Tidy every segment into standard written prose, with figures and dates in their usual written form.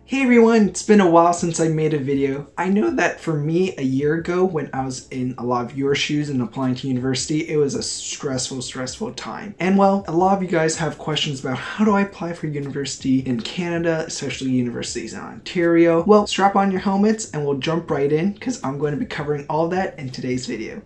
Hey everyone, it's been a while since I made a video. I know that for me, a year ago when I was in a lot of your shoes and applying to university, it was a stressful time. And well, a lot of you guys have questions about how do I apply for university in Canada, especially universities in Ontario. Well, strap on your helmets and we'll jump right in because I'm going to be covering all that in today's video.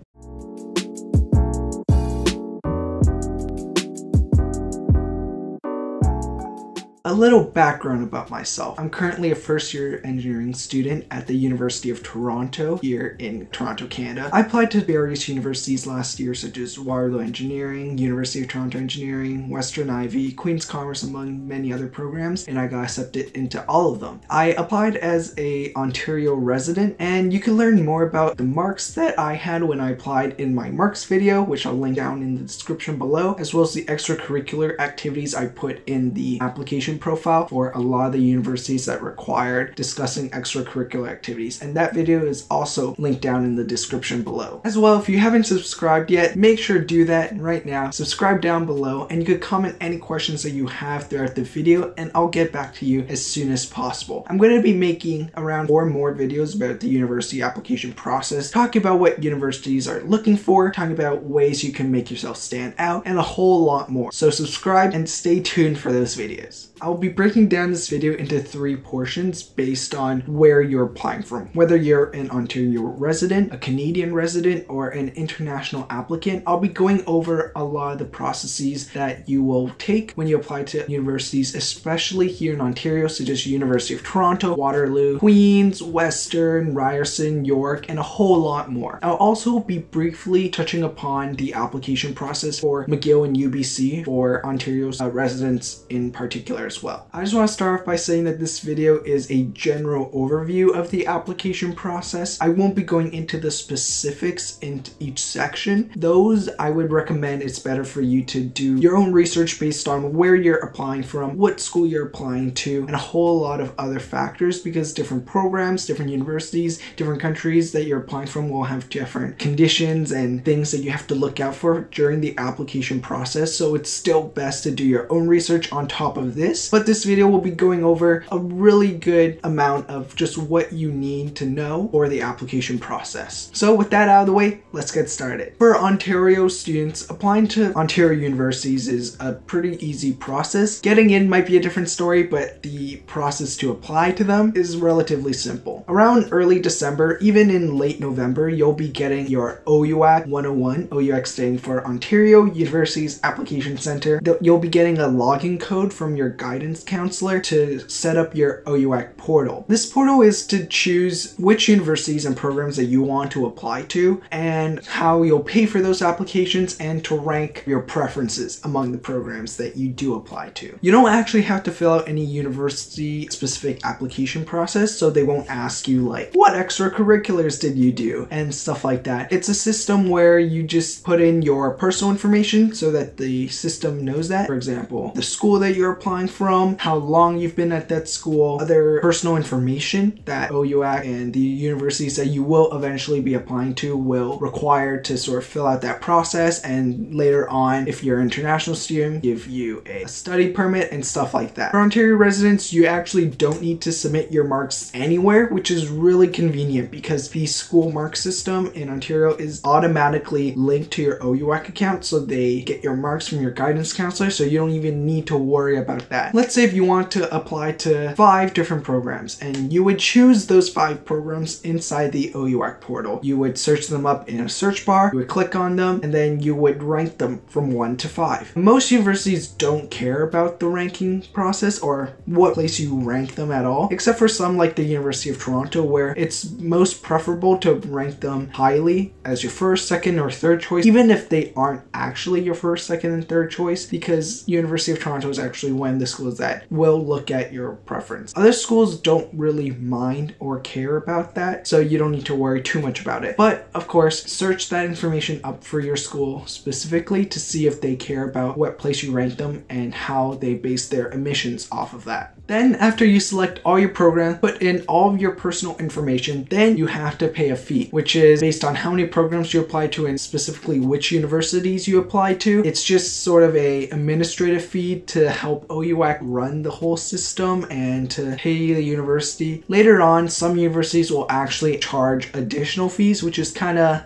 A little background about myself. I'm currently a first-year engineering student at the University of Toronto here in Toronto, Canada. I applied to various universities last year such as Waterloo Engineering, University of Toronto Engineering, Western Ivey, Queen's Commerce, among many other programs, and I got accepted into all of them. I applied as a Ontario resident, and you can learn more about the marks that I had when I applied in my marks video, which I'll link down in the description below, as well as the extracurricular activities I put in the application profile for a lot of the universities that required discussing extracurricular activities, and that video is also linked down in the description below. As well, if you haven't subscribed yet, make sure to do that right now. Subscribe down below and you could comment any questions that you have throughout the video and I'll get back to you as soon as possible. I'm going to be making around 4 more videos about the university application process, talking about what universities are looking for, talking about ways you can make yourself stand out, and a whole lot more. So subscribe and stay tuned for those videos. I'll be breaking down this video into 3 portions based on where you're applying from. Whether you're an Ontario resident, a Canadian resident, or an international applicant, I'll be going over a lot of the processes that you will take when you apply to universities, especially here in Ontario, such as University of Toronto, Waterloo, Queen's, Western, Ryerson, York, and a whole lot more. I'll also be briefly touching upon the application process for McGill and UBC for Ontario's residents in particular as well. I just want to start off by saying that this video is a general overview of the application process. I won't be going into the specifics in each section. Those I would recommend it's better for you to do your own research based on where you're applying from, what school you're applying to, and a whole lot of other factors, because different programs, different universities, different countries that you're applying from will have different conditions and things that you have to look out for during the application process. So it's still best to do your own research on top of this. But this video will be going over a really good amount of just what you need to know for the application process. So with that out of the way, let's get started. For Ontario students, applying to Ontario universities is a pretty easy process. Getting in might be a different story, but the process to apply to them is relatively simple. Around early December, even in late November, you'll be getting your OUAC 101, OUAC standing for Ontario Universities Application Center. You'll be getting a login code from your guidance counselor to set up your OUAC portal. This portal is to choose which universities and programs that you want to apply to and how you'll pay for those applications and to rank your preferences among the programs that you do apply to. You don't actually have to fill out any university specific application process, so they won't ask you like what extracurriculars did you do and stuff like that. It's a system where you just put in your personal information so that the system knows that. For example, the school that you're applying from, how long you've been at that school, other personal information that OUAC and the universities that you will eventually be applying to will require to sort of fill out that process, and later on, if you're an international student, give you a study permit and stuff like that. For Ontario residents, you actually don't need to submit your marks anywhere, which is really convenient because the school mark system in Ontario is automatically linked to your OUAC account, so they get your marks from your guidance counselor, so you don't even need to worry about that. Let's say if you want to apply to 5 different programs and you would choose those 5 programs inside the OUAC portal. You would search them up in a search bar, you would click on them, and then you would rank them from 1 to 5. Most universities don't care about the ranking process or what place you rank them at all, except for some like the University of Toronto, where it's most preferable to rank them highly as your first, second, or third choice, even if they aren't actually your first, second, and third choice, because University of Toronto is actually one of the schools that will look at your preference. Other schools don't really mind or care about that, so you don't need to worry too much about it. But of course, search that information up for your school specifically to see if they care about what place you rank them and how they base their admissions off of that. Then after you select all your programs, put in all of your personal information, then you have to pay a fee, which is based on how many programs you apply to and specifically which universities you apply to. It's just sort of a administrative fee to help OUAC run the whole system and to pay the university. Later on, some universities will actually charge additional fees, which is kind of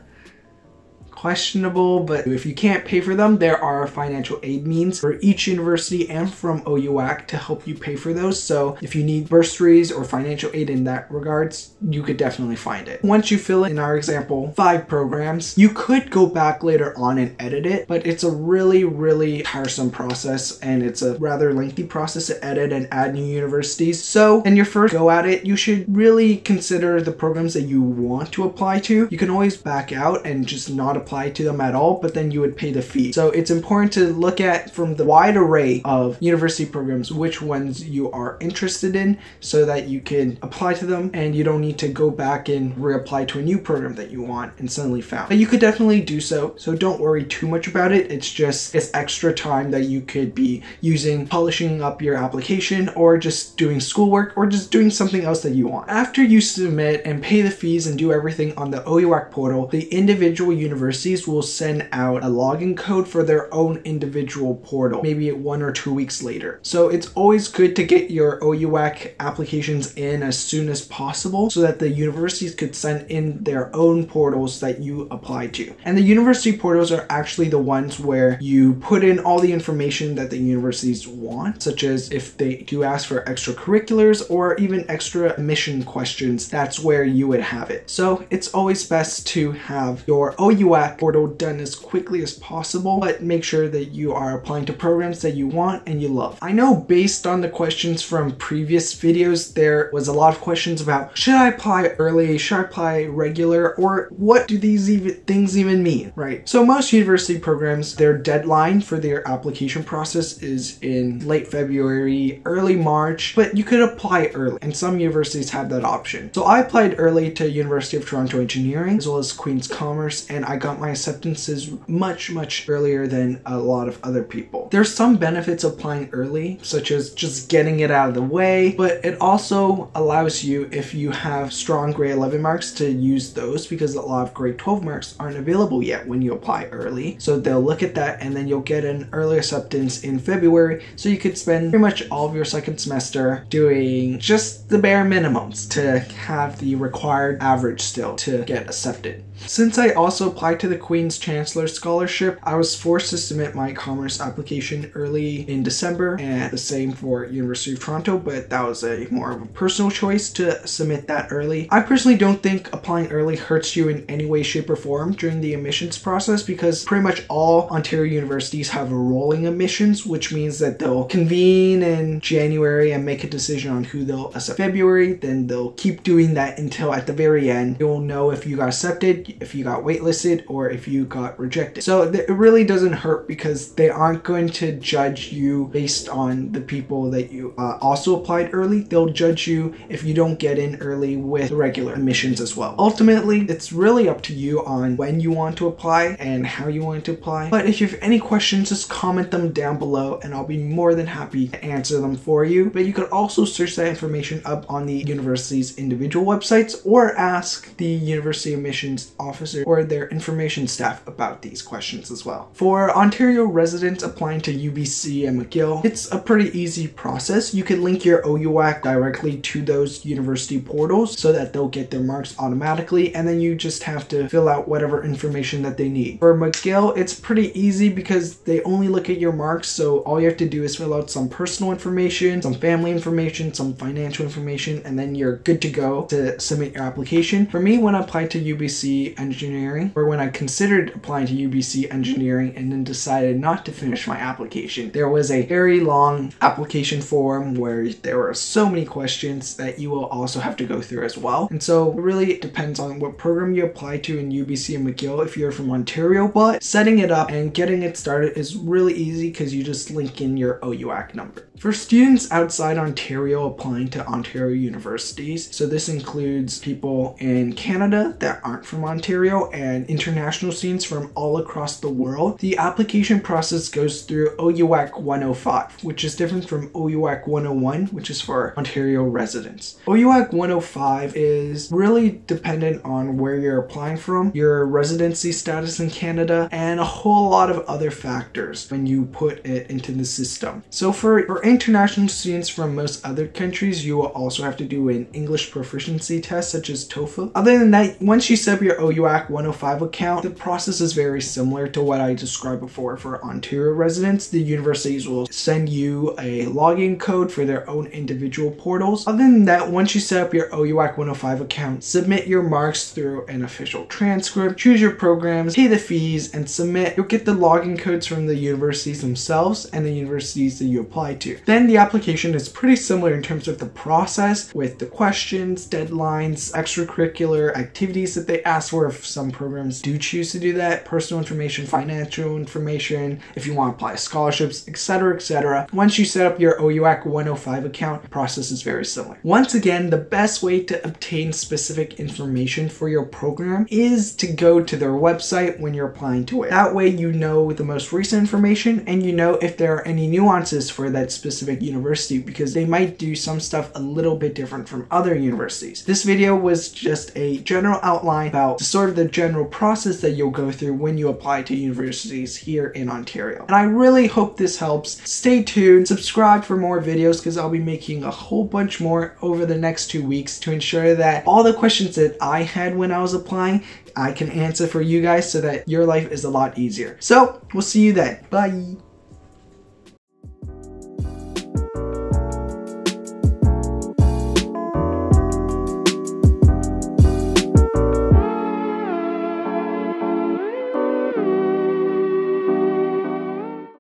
questionable, but if you can't pay for them, there are financial aid means for each university and from OUAC to help you pay for those. So if you need bursaries or financial aid in that regards, you could definitely find it. Once you fill in our example 5 programs, you could go back later on and edit it, but it's a really tiresome process and it's a rather lengthy process to edit and add new universities. So in your first go at it, you should really consider the programs that you want to apply to. You can always back out and just not apply to them at all, but then you would pay the fee. So it's important to look at from the wide array of university programs which ones you are interested in so that you can apply to them and you don't need to go back and reapply to a new program that you want and suddenly found. But you could definitely do so don't worry too much about it. It's extra time that you could be using polishing up your application or just doing schoolwork or just doing something else that you want. After you submit and pay the fees and do everything on the OUAC portal, the individual universities will send out a login code for their own individual portal, maybe 1 or 2 weeks later. So it's always good to get your OUAC applications in as soon as possible so that the universities could send in their own portals that you apply to. And the university portals are actually the ones where you put in all the information that the universities want, such as if they do ask for extracurriculars or even extra admission questions, that's where you would have it. So it's always best to have your OUAC portal done as quickly as possible, but make sure that you are applying to programs that you want and you love. I know based on the questions from previous videos, there was a lot of questions about should I apply early, should I apply regular, or what do these things even mean, right? So most university programs, their deadline for their application process is in late February, early March, but you could apply early and some universities have that option. So I applied early to University of Toronto Engineering as well as Queen's Commerce, and I got my acceptances much earlier than a lot of other people. There's some benefits of applying early, such as just getting it out of the way, but it also allows you, if you have strong grade 11 marks, to use those because a lot of grade 12 marks aren't available yet when you apply early. So they'll look at that and then you'll get an early acceptance in February, so you could spend pretty much all of your second semester doing just the bare minimums to have the required average still to get accepted. Since I also applied to the Queen's Chancellor Scholarship, I was forced to submit my commerce application early in December, and the same for University of Toronto, but that was a more of a personal choice to submit that early. I personally don't think applying early hurts you in any way, shape, or form during the admissions process because pretty much all Ontario universities have rolling admissions, which means that they'll convene in January and make a decision on who they'll accept in February, then they'll keep doing that until at the very end you'll know if you got accepted, if you got waitlisted, or if you got rejected. So it really doesn't hurt because they aren't going to judge you based on the people that you also applied early. They'll judge you if you don't get in early with regular admissions as well. Ultimately, it's really up to you on when you want to apply and how you want to apply. But if you have any questions, just comment them down below and I'll be more than happy to answer them for you. But you could also search that information up on the university's individual websites or ask the university admissions officer or their information staff about these questions as well. For Ontario residents applying to UBC and McGill, it's a pretty easy process. You can link your OUAC directly to those university portals so that they'll get their marks automatically, and then you just have to fill out whatever information that they need. For McGill, it's pretty easy because they only look at your marks, so all you have to do is fill out some personal information, some family information, some financial information, and then you're good to go to submit your application. For me, when I applied to UBC Engineering, or when I considered applying to UBC Engineering and then decided not to finish my application, there was a very long application form where there were so many questions that you will also have to go through as well. And so it really depends on what program you apply to in UBC and McGill if you're from Ontario, but setting it up and getting it started is really easy because you just link in your OUAC number. For students outside Ontario applying to Ontario universities, so this includes people in Canada that aren't from Ontario and international students from all across the world, the application process goes through OUAC 105, which is different from OUAC 101, which is for Ontario residents. OUAC 105 is really dependent on where you're applying from, your residency status in Canada, and a whole lot of other factors when you put it into the system. So for international students from most other countries, you will also have to do an English proficiency test such as TOEFL. Other than that, once you set up your OUAC 105 account, the process is very similar to what I described before for Ontario residents. The universities will send you a login code for their own individual portals. Other than that, once you set up your OUAC 105 account, submit your marks through an official transcript, choose your programs, pay the fees, and submit. You'll get the login codes from the universities themselves and the universities that you apply to. Then the application is pretty similar in terms of the process, with the questions, deadlines, extracurricular activities that they ask for if some programs do choose to do that, personal information, financial information, if you want to apply scholarships, etc., etc. Once you set up your OUAC 105 account, the process is very similar. Once again, the best way to obtain specific information for your program is to go to their website when you're applying to it. That way you know the most recent information and you know if there are any nuances for that specific university, because they might do some stuff a little bit different from other universities. This video was just a general outline about sort of the general process that you'll go through when you apply to universities here in Ontario. And I really hope this helps. Stay tuned, subscribe for more videos because I'll be making a whole bunch more over the next 2 weeks to ensure that all the questions that I had when I was applying, I can answer for you guys so that your life is a lot easier. So we'll see you then. Bye.